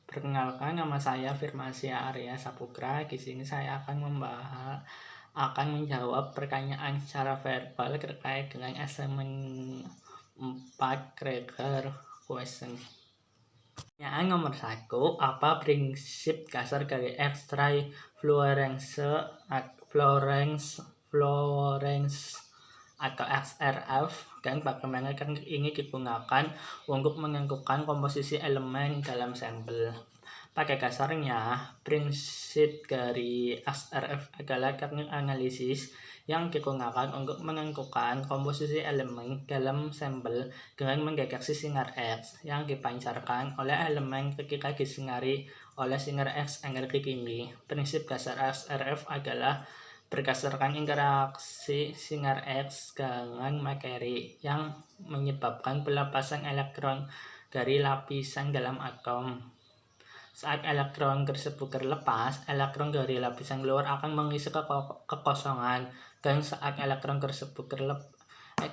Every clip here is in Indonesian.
Perkenalkan, nama saya Firmasya Arya Saputra. Di sini saya akan menjawab pertanyaan secara verbal terkait dengan assignment 4 Gregor question. Pertanyaan nomor 1, apa prinsip dasar dari X-ray fluorescence atau XRF, dan bagaimana ini digunakan untuk menentukan komposisi elemen dalam sampel. Pada dasarnya, prinsip dari XRF adalah teknik analisis yang digunakan untuk menentukan komposisi elemen dalam sampel dengan mendeteksi sinar X yang dipancarkan oleh elemen ketika disinari oleh sinar X energi tinggi. Prinsip dasar XRF adalah berdasarkan interaksi sinar X dengan materi yang menyebabkan pelepasan elektron dari lapisan dalam atom. Saat elektron tersebut terlepas, elektron dari lapisan luar akan mengisi kekosongan, dan saat elektron tersebut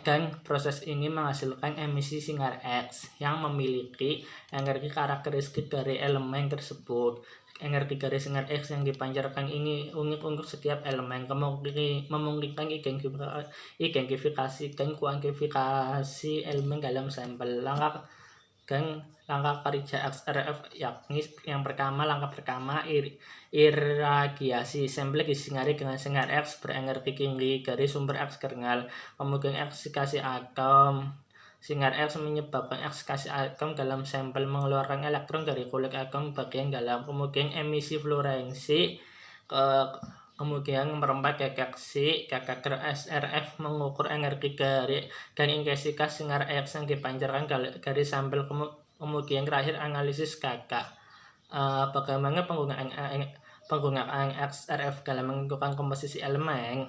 dan proses ini menghasilkan emisi sinar X yang memiliki energi karakteristik dari elemen tersebut. Energi dari sinar X yang dipancarkan ini unik untuk setiap elemen, memungkinkan identifikasi dan kuantifikasi elemen dalam sampel. Langkah kerja XRF yakni langkah pertama irradiasi. Sampel disinari dengan sinar X berenergi tinggi dari sumber eksternal. Kemudian eksikasi atom. Sinar X menyebabkan eksikasi atom dalam sampel mengeluarkan elektron dari kulit atom bagian dalam. Kemudian emisi fluoresensi, kemudian merembah deteksi detektor XRF mengukur energi dan intensitas sinar X yang dipancarkan dari sampel. Kemudian terakhir analisis KK. Bagaimana penggunaan XRF dalam menentukan komposisi elemen?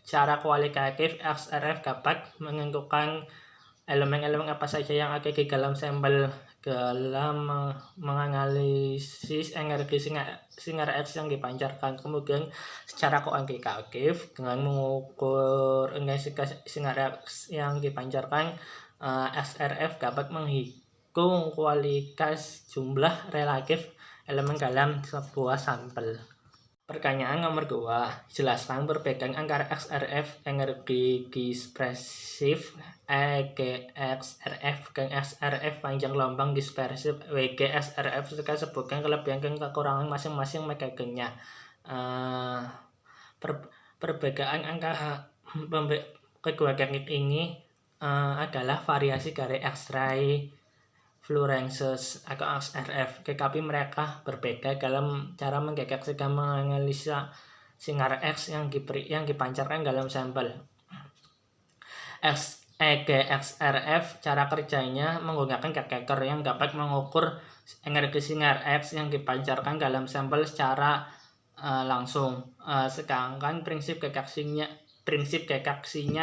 Secara kualitatif, XRF dapat menentukan elemen-elemen apa saja yang ada di dalam sampel dalam menganalisis energi sinar X yang dipancarkan. Kemudian secara kuantitatif, dengan mengukur intensitas sinar X yang dipancarkan, XRF dapat menghitung kualitas jumlah relatif elemen dalam sebuah sampel. Pertanyaan nomor 2, jelaskan perbedaan antara XRF energi dispersif EGXRF dan XRF panjang gelombang dispersif WGXRF, serta sebutkan kelebihan dan kekurangan masing-masing metodenya. Perbedaan antara kedua teknik ini adalah variasi dari X-ray fluorescence atau XRF, tetapi mereka berbeda dalam cara mendeteksi dan menganalisa sinar X yang dipancarkan dalam sampel. EGXRF, cara kerjanya menggunakan detektor yang dapat mengukur energi sinar X yang dipancarkan dalam sampel secara langsung, sedangkan prinsip deteksinya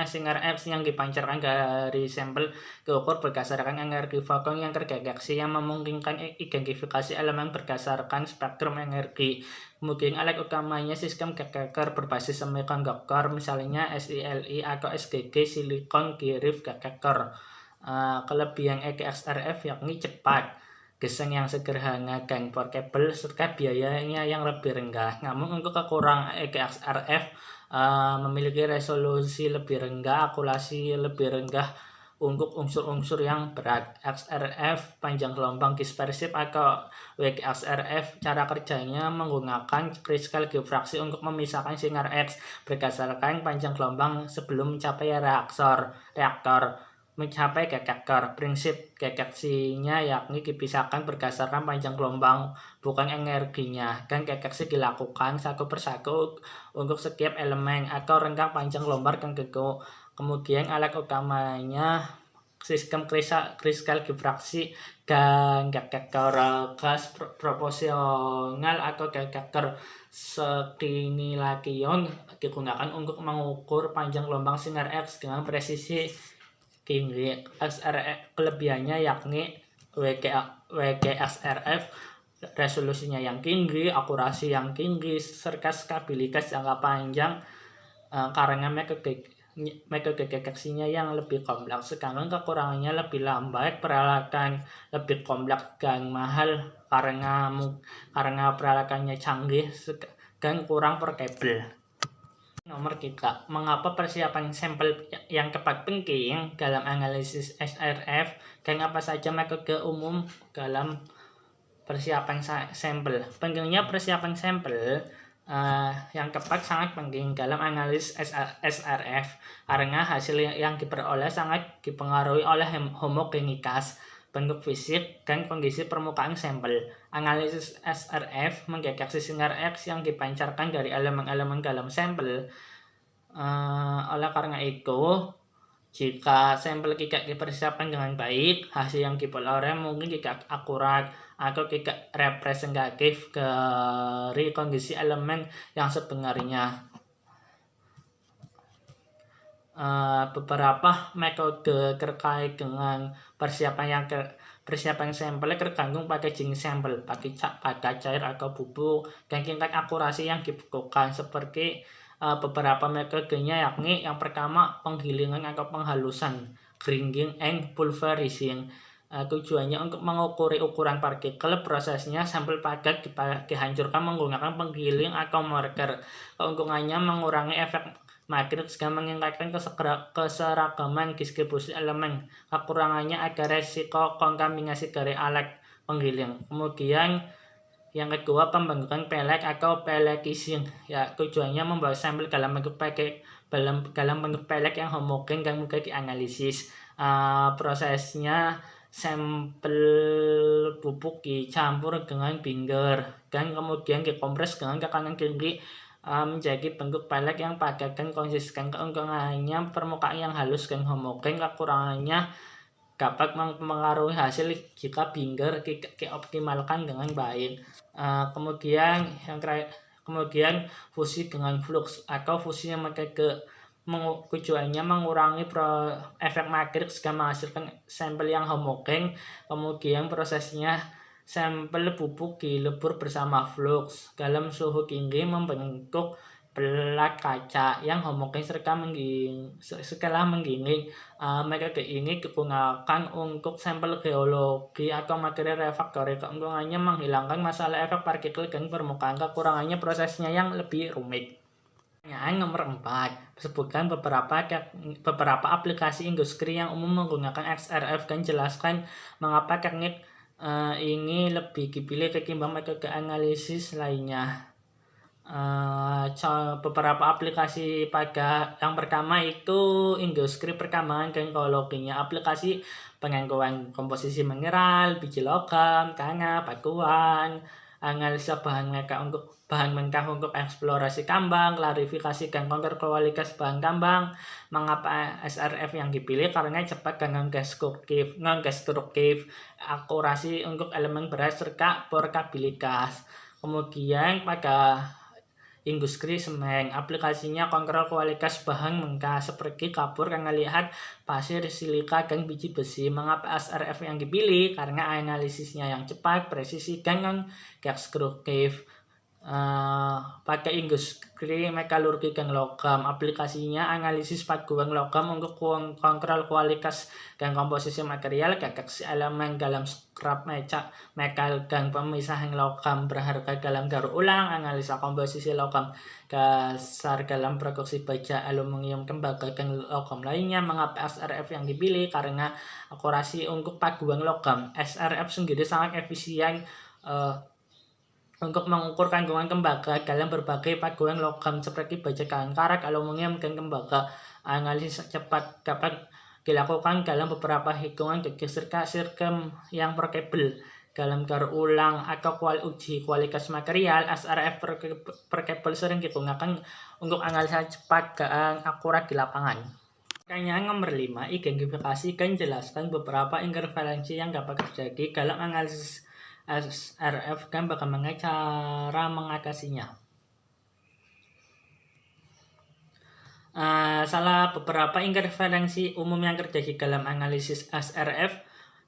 sinar X yang dipancarkan dari sampel diukur berdasarkan energi foton yang terdeteksi, yang memungkinkan identifikasi elemen berdasarkan spektrum energi. Kemudian alat utamanya sistem detektor berbasis semikonduktor, misalnya SILI atau SGG silicon Girif detektor. Kelebihan EGXRF yakni cepat, desain yang sederhana dan portable, serta biayanya yang lebih rendah. Namun untuk kekurangan EGXRF memiliki resolusi lebih rendah, akurasi lebih rendah untuk unsur-unsur yang berat. XRF panjang gelombang dispersif atau WGXRF, cara kerjanya menggunakan kristal difraksi untuk memisahkan sinar X berdasarkan panjang gelombang sebelum mencapai reaktor mencapai detektor. Prinsip deteksinya yakni dipisahkan berdasarkan panjang gelombang, bukan energinya, dan deteksi dilakukan satu persatu untuk setiap elemen atau rentang panjang gelombang tertentu. Kemudian alat utamanya sistem kristal difraksi dan detektor gas proporsional atau detektor stimulation digunakan untuk mengukur panjang gelombang sinar X dengan presisi tinggi. XRF kelebihannya yakni WGXRF resolusinya yang tinggi, akurasi yang tinggi, serta stabilitas jangka panjang karena metode metode deteksinya yang lebih kompleks, sedangkan kekurangannya lebih lambat, peralatan lebih kompleks dan mahal karena peralatannya canggih dan kurang portable. Nomor 3, mengapa persiapan sampel yang tepat penting dalam analisis SRF dan apa saja metode umum dalam persiapan sampel. Pentingnya persiapan sampel yang tepat sangat penting dalam analisis SRF karena hasil yang diperoleh sangat dipengaruhi oleh homogenitas, bentuk fisik, dan kondisi permukaan sampel. Analisis SRF mendeteksi sinar X yang dipancarkan dari elemen-elemen dalam sampel. Oleh karena itu, jika sampel tidak dipersiapkan dengan baik, hasil yang diperoleh mungkin tidak akurat atau tidak representatif dari kondisi elemen yang sebenarnya. Beberapa metode terkait dengan persiapan sampel tergantung pada jenis sampel, pada cair atau bubuk, dan tingkat akurasi yang dibutuhkan. Seperti beberapa metodenya, yakni yang pertama penggilingan atau penghalusan, grinding and pulverizing. Tujuannya untuk mengukuri ukuran partikel. Prosesnya sampel padat dihancurkan menggunakan penggiling atau mortar. Keuntungannya mengurangi efek matriks dan meningkatkan keseragaman distribusi elemen. Kekurangannya ada resiko kontaminasi dari alat penggiling. Kemudian yang kedua, pembentukan pellet atau pelletizing. Ya, tujuannya membuat sampel dalam bentuk pellet yang homogen dan mudah dianalisis. Prosesnya sampel bubuk dicampur dengan binder dan kemudian dikompres dengan tekanan tinggi menjadi bentuk pellet yang padat dan konsisten. Keuntungannya permukaan yang halus dan homogen. Kekurangannya dapat mempengaruhi hasil jika binder tidak dioptimalkan dengan baik. Kemudian fusi dengan flux atau fusi yang tujuannya mengurangi efek matriks dan menghasilkan sampel yang homogen. Kemudian prosesnya sampel bubuk dilebur bersama flux dalam suhu tinggi membentuk pelat kaca yang homogen setelah menggiling. Metode ini digunakan untuk sampel geologi atau materi refraktory. Keuntungannya menghilangkan masalah efek partikel dan permukaan. Kekurangannya prosesnya yang lebih rumit. Pertanyaan nomor 4. Sebutkan beberapa aplikasi industri yang umum menggunakan XRF dan jelaskan mengapa teknik ini lebih dipilih ketimbang metode analisis lainnya. Beberapa aplikasi pada yang pertama itu industri pertambangan dan geologinya. Aplikasi pengangguran komposisi mineral, biji logam, tanah, batuan, analisa bahan mentah untuk eksplorasi tambang, klarifikasi dan kontrol kualitas bahan tambang. Mengapa SRF yang dipilih? Karena cepat dan non-destruktif, akurasi untuk elemen berat serta portabilitas. Kemudian pada industri semen, aplikasinya kontrol kualitas bahan mentah seperti kapur, karena lihat pasir, silika, dan biji besi. Mengapa SRF yang dipilih? Karena analisisnya yang cepat, presisi, dan non-destruktif. Pada industri metalurgi dan logam, aplikasinya analisis paduan logam untuk kontrol kualitas dan komposisi material, deteksi elemen dalam scrap metal dan pemisahan logam berharga dalam daur ulang, analisa komposisi logam dasar dalam produksi baja, aluminium, tembaga, dan logam lainnya. Mengapa SRF yang dipilih? Karena akurasi untuk paduan logam. SRF sendiri sangat efisien untuk mengukur kandungan tembaga dalam berbagai paduan logam seperti baja, karat, aluminium, dan tembaga. Analisis cepat dapat dilakukan dalam beberapa hitungan detik serta sistem yang portable. Dalam daur ulang atau uji kualitas material, SRF portable sering digunakan untuk analisa cepat dan akurat di lapangan. Pertanyaan nomor 5. Identifikasi dan jelaskan beberapa interferensi yang dapat terjadi dalam analisis SRF dan bagaimana cara mengatasinya. Salah beberapa interferensi umum yang terjadi dalam analisis SRF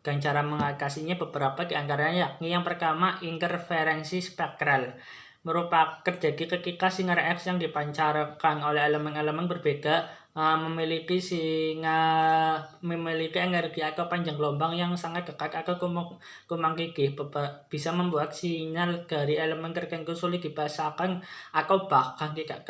dan cara mengatasinya beberapa diantaranya, yakni yang pertama interferensi spektral, merupakan terjadi ketika sinar X yang dipancarkan oleh elemen-elemen berbeda memiliki energi atau panjang gelombang yang sangat dekat atau kumbang gigih, bisa membuat sinyal dari elemen tertentu sulit dipasangkan atau bahkan tidak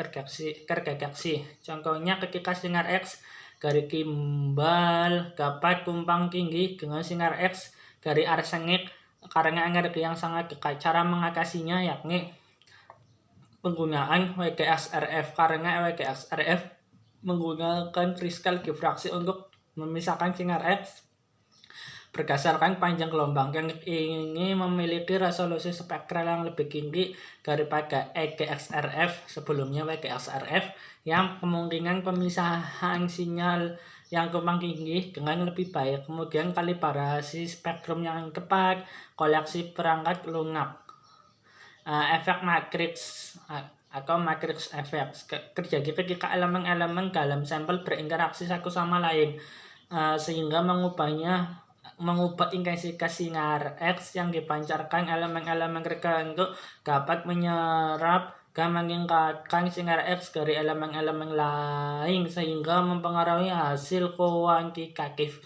terdeteksi. Contohnya ketika sinar X dari gimbal dapat tumpang tinggi dengan sinar X dari arsenik karena energi yang sangat dekat. Cara mengatasinya yakni penggunaan WGS-RF, karena WGS-RF menggunakan kristal difraksi untuk memisahkan sinar X berdasarkan panjang gelombang. Yang ini memiliki resolusi spektral yang lebih tinggi daripada EGXRF sebelumnya. WGS-RF yang kemungkinan pemisahan sinyal yang tumpang tinggi dengan lebih baik, kemudian kalibrasi spektrum yang tepat, koleksi perangkat lunak. Efek matriks atau matrix effect terjadi ketika elemen-elemen dalam sampel berinteraksi satu sama lain, sehingga mengubah intensitas sinar X yang dipancarkan elemen-elemen tertentu dapat menyerap dan meningkatkan sinar X dari elemen-elemen lain sehingga mempengaruhi hasil kuantitatif.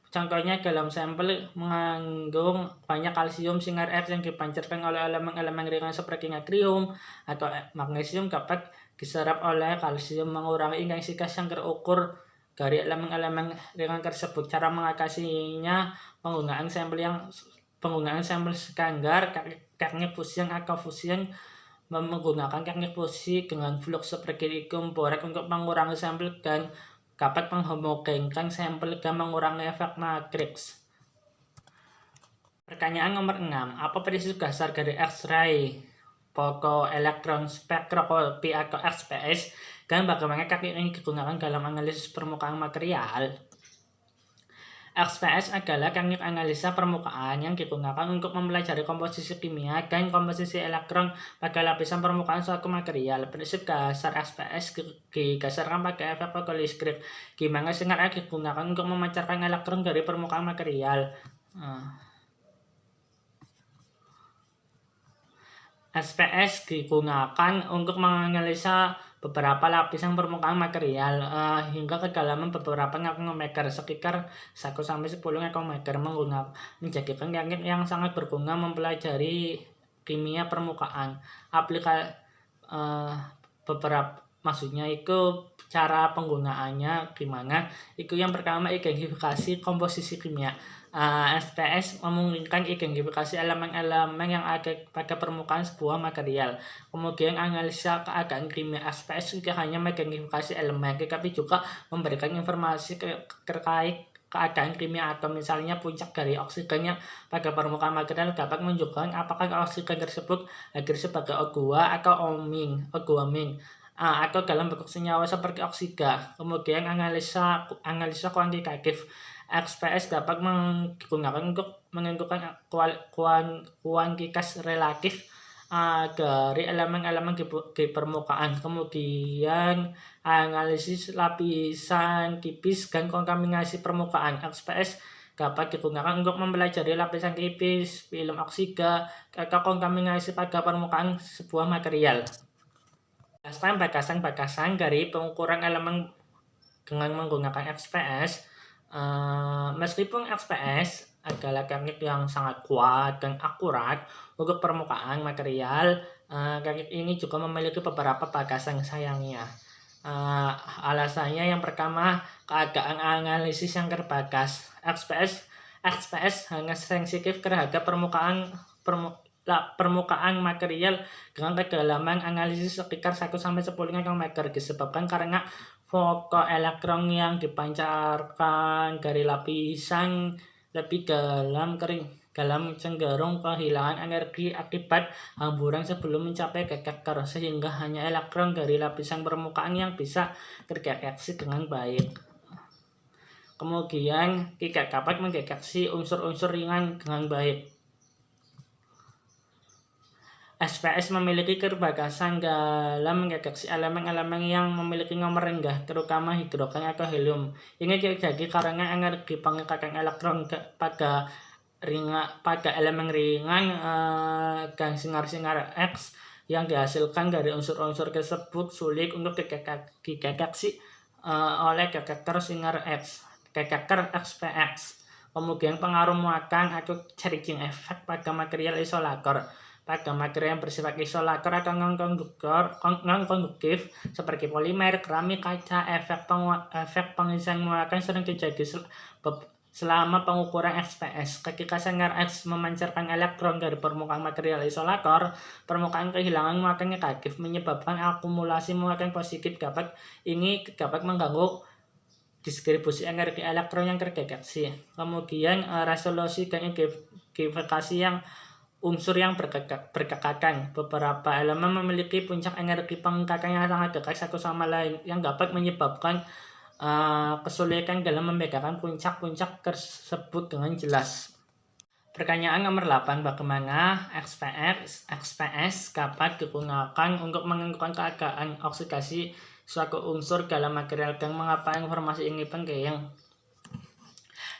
Contohnya dalam sampel mengandung banyak kalsium, sinar X yang dipancarkan oleh elemen-elemen ringan seperti natrium atau magnesium dapat diserap oleh kalsium, mengurangi intensitas yang terukur dari elemen-elemen ringan tersebut. Cara mengatasinya penggunaan sampel standar, teknik fusion atau fusion, menggunakan teknik fusi dengan flux seperti lithium borat untuk mengurangi sampel dan dapat menghomogenkan sampel dan mengurangi efek matriks. Pertanyaan nomor 6. Apa prinsip dasar dari X-ray photoelectron spectroscopy atau XPS dan bagaimana teknik ini digunakan dalam analisis permukaan material? XPS adalah teknik analisa permukaan yang digunakan untuk mempelajari komposisi kimia dan komposisi elektron pada lapisan permukaan suatu material. Prinsip dasar XPS didasarkan pada efek fotolistrik, di mana sinar X digunakan untuk memancarkan elektron dari permukaan material. XPS digunakan untuk menganalisa beberapa lapisan permukaan material hingga kedalaman beberapa nanometer, sekitar 1-10 nanometer, menjadikan teknik yang sangat berguna mempelajari kimia permukaan. Maksudnya itu cara penggunaannya gimana? Itu yang pertama, identifikasi komposisi kimia. XPS memungkinkan identifikasi elemen-elemen yang ada pada permukaan sebuah material. Kemudian analisa keadaan kimia. XPS tidak hanya mengidentifikasi elemen, tetapi juga memberikan informasi terkait keadaan kimia atom. Misalnya puncak dari oksigen yang pada permukaan material dapat menunjukkan apakah oksigen tersebut hadir sebagai O2 atau O-amine atau dalam bentuk senyawa seperti oksida. Kemudian analisa kuantitatif. XPS dapat digunakan untuk menentukan kuantitas relatif dari elemen-elemen di permukaan. Kemudian analisis lapisan tipis dan kontaminasi permukaan. XPS dapat digunakan untuk mempelajari lapisan tipis, film oksida, atau kontaminasi pada permukaan sebuah material. Jelaskan batasan-batasan dari pengukuran elemen dengan menggunakan XPS. Meskipun XPS adalah teknik yang sangat kuat dan akurat untuk permukaan material, teknik ini juga memiliki beberapa batasan sayangnya. Alasannya yang pertama, keadaan analisis yang terbatas. XPS hanya sensitif terhadap permukaan material dengan kedalaman analisis sekitar 1-10 nanometer, disebabkan karena fotoelektron yang dipancarkan dari lapisan lebih dalam cenderung kehilangan energi akibat hamburan sebelum mencapai detektor, sehingga hanya elektron dari lapisan permukaan yang bisa terdeteksi dengan baik. Kemudian tidak dapat mendeteksi unsur-unsur ringan dengan baik. XPS memiliki keterbatasan dalam mendeteksi elemen-elemen yang memiliki nomor rendah, terutama hidrogen atau helium. Ini terjadi karena energi pengikatan elektron pada elemen ringan dan sinar-sinar X yang dihasilkan dari unsur-unsur tersebut sulit untuk dideteksi oleh Kekeker Singer X, Kekeker XPX. Kemudian pengaruh muakan atau charging effect pada material isolator. Pada material yang bersifat isolator atau non-konduktif seperti polimer, keramik, kaca, efek pengisian muakan sering terjadi selama pengukuran XPS. Ketika sinar X memancarkan elektron dari permukaan material isolator, permukaan kehilangan muakan negatif menyebabkan akumulasi muakan positif. Ini dapat mengganggu distribusi energi elektron yang terdeteksi. Kemudian resolusi dan identifikasi yang unsur yang berdekatan. Beberapa elemen memiliki puncak energi pengikatan yang sangat dekat satu sama lain yang dapat menyebabkan kesulitan dalam membedakan puncak-puncak tersebut dengan jelas. Pertanyaan nomor 8, bagaimana XPS dapat digunakan untuk menentukan keadaan oksidasi suatu unsur dalam material dan mengapa informasi ini penting?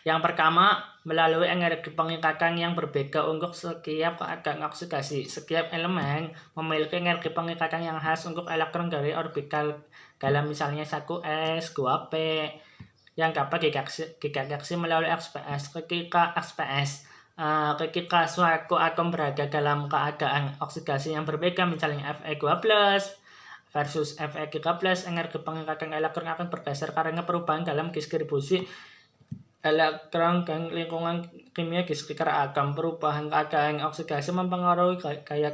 Yang pertama, melalui energi pengikatan yang berbeda untuk setiap keadaan oksidasi. Setiap elemen memiliki energi pengikatan yang khas untuk elektron dari orbital dalam misalnya 1s, 2p yang dapat dideteksi melalui XPS. Ketika suatu atom berada dalam keadaan oksidasi yang berbeda, misalnya Fe2+ versus Fe3+, energi pengikatan elektron akan bergeser karena perubahan dalam distribusi elektron dan lingkungan kimia di sekitar atom. Perubahan keadaan oksidasi mempengaruhi gaya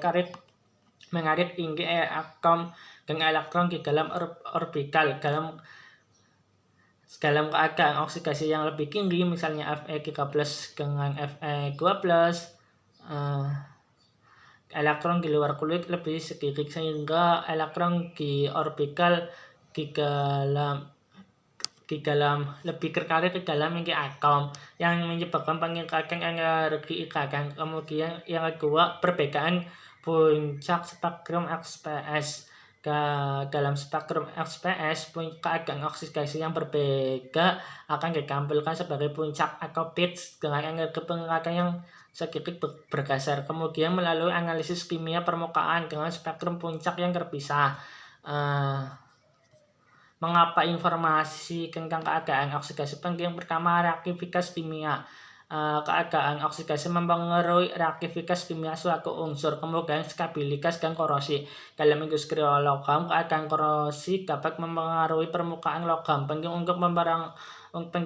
mengalir tinggi atom dan elektron di dalam orbital. Dalam keadaan oksidasi yang lebih tinggi, misalnya Fe3+ dengan Fe2+, elektron di luar kulit lebih sedikit sehingga elektron di orbital di dalam lebih tertarik ke dalam inti atom yang menyebabkan pengikatan energi ikatan. Kemudian yang kedua, perbedaan puncak spektrum XPS. Dalam spektrum XPS, keadaan oksidasi yang berbeda akan ditampilkan sebagai puncak atau peaks dengan energi pengikatan yang sedikit bergeser. Kemudian melalui analisis kimia permukaan dengan spektrum puncak yang terpisah. Mengapa informasi tentang keadaan oksidasi penting? Pertama, reaktivitas kimia. Keadaan oksidasi mempengaruhi reaktivitas kimia suatu unsur, kemudian stabilitas dan korosi. Dalam industri logam, keadaan korosi dapat mempengaruhi permukaan logam. Penting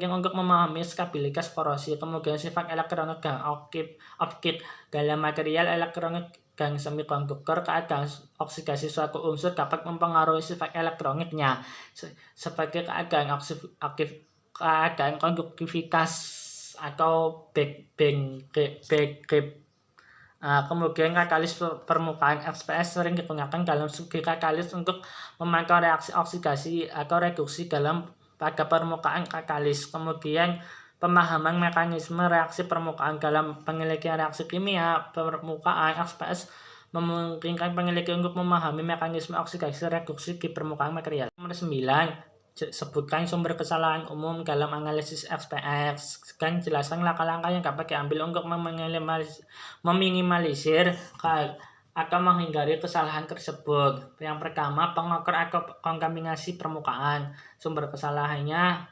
untuk memahami stabilitas korosi. Kemudian sifat elektronik dan optik dalam material elektronik dan semikonduktor. Keadaan oksidasi suatu unsur dapat mempengaruhi sifat elektroniknya, sebagai keadaan konduktivitas atau backgap. Kemudian katalis permukaan XPS sering digunakan dalam segi katalis untuk memantau reaksi oksidasi atau reduksi pada permukaan katalis. Kemudian pemahaman mekanisme reaksi permukaan dalam penelitian reaksi kimia permukaan. XPS memungkinkan peneliti untuk memahami mekanisme oksidasi reduksi di permukaan material. Nomor 9, sebutkan sumber kesalahan umum dalam analisis XPS dan jelaskan langkah-langkah yang dapat diambil untuk meminimalisir atau menghindari kesalahan tersebut. Yang pertama, pengukur atau kontaminasi permukaan. Sumber kesalahannya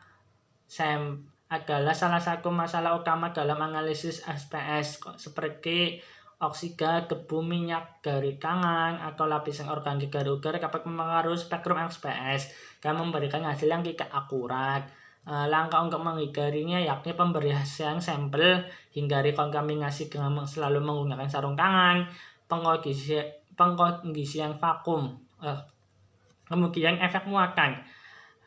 adalah salah satu masalah utama dalam analisis XPS, seperti oksida, debu, minyak dari tangan, atau lapisan organik dari udara dapat mempengaruhi spektrum XPS dan memberikan hasil yang tidak akurat. Langkah untuk menghindarinya yakni pemberian sampel, hindari kontaminasi dengan selalu menggunakan sarung tangan, pengkondisian vakum. Kemudian efek muatan.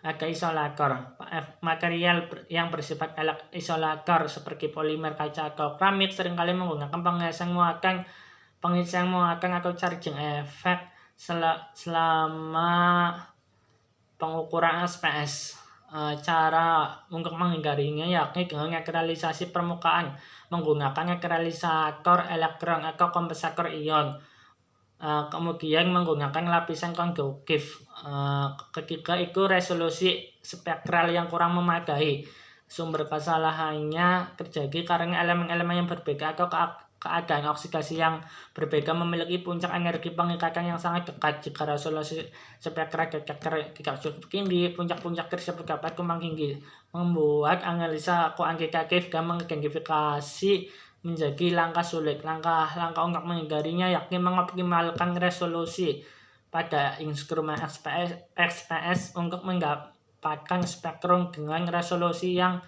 Ada isolator. Material yang bersifat isolator seperti polimer, kaca, atau keramik seringkali menggunakan pengisian muatan atau charging effect selama pengukuran XPS. Cara untuk menghindarinya yakni dengan netralisasi permukaan menggunakan netralisator elektron atau kompensator ion. Kemudian menggunakan lapisan konduktif. Ketiga itu resolusi spektral yang kurang memadai. Sumber kesalahannya terjadi karena elemen-elemen yang berbeda atau keadaan oksidasi yang berbeda memiliki puncak energi pengikatan yang sangat dekat. Jika resolusi spektra tidak cukup tinggi, puncak-puncak tersebut dapat tumpang tinggi, membuat analisa kuantitatif dan mengidentifikasi menjadi langkah sulit. Langkah-langkah untuk menghindarinya yakni mengoptimalkan resolusi pada instrumen XPS untuk mendapatkan spektrum dengan resolusi yang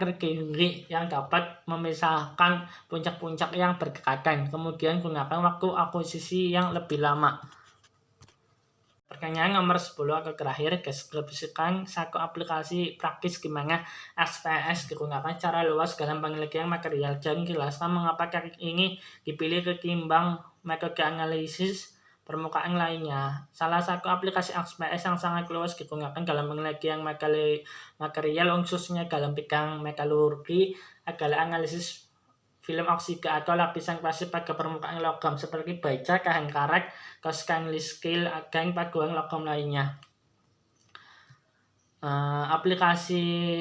tertinggi yang dapat memisahkan puncak-puncak yang berdekatan. Kemudian gunakan waktu akuisisi yang lebih lama. Pertanyaan nomor 10 atau terakhir, deskripsikan satu aplikasi praktis di mana XPS digunakan secara luas dalam penelitian material dan jelaskan mengapa teknik ini dipilih ketimbang metode analisis permukaan lainnya. Salah satu aplikasi XPS yang sangat luas digunakan dalam penelitian material khususnya dalam bidang metalurgi adalah analisis film oksida atau lapisan pasif pada permukaan logam seperti baja, tahan karat, stainless steel, dan paduan logam lainnya.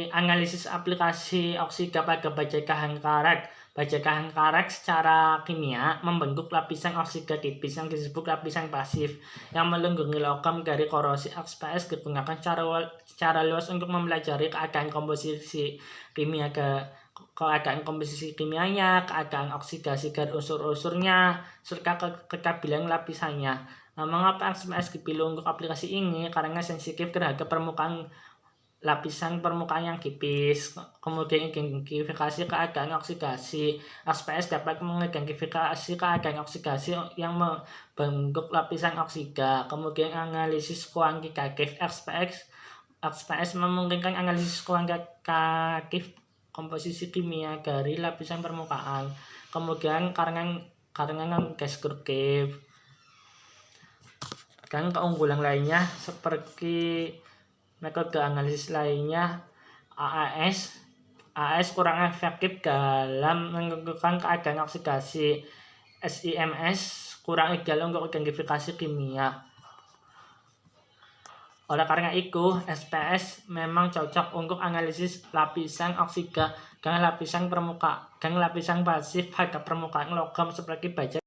Analisis aplikasi oksida pada baja tahan karat. Baja tahan karat secara kimia membentuk lapisan oksida tipis yang disebut lapisan pasif yang melindungi logam dari korosi. XPS digunakan secara luas untuk mempelajari keadaan komposisi kimianya, keadaan oksidasi dan unsur-unsurnya, serta kestabilan lapisannya. Mengapa XPS dipilih untuk aplikasi ini? Karena sensitif terhadap lapisan permukaan yang tipis. Kemudian identifikasi keadaan oksidasi. XPS dapat mengidentifikasi keadaan oksidasi yang membentuk lapisan oksida. Kemudian analisis kuantitatif. XPS memungkinkan analisis kuantitatif komposisi kimia dari lapisan permukaan. Kemudian karena deskriptif. Dan keunggulan lainnya seperti metode analisis lainnya, AAS kurang efektif dalam menentukan keadaan oksidasi. SIMS kurang ideal untuk identifikasi kimia. Oleh karena itu, XPS memang cocok untuk analisis lapisan oksida dan lapisan pasif pada permukaan logam seperti baja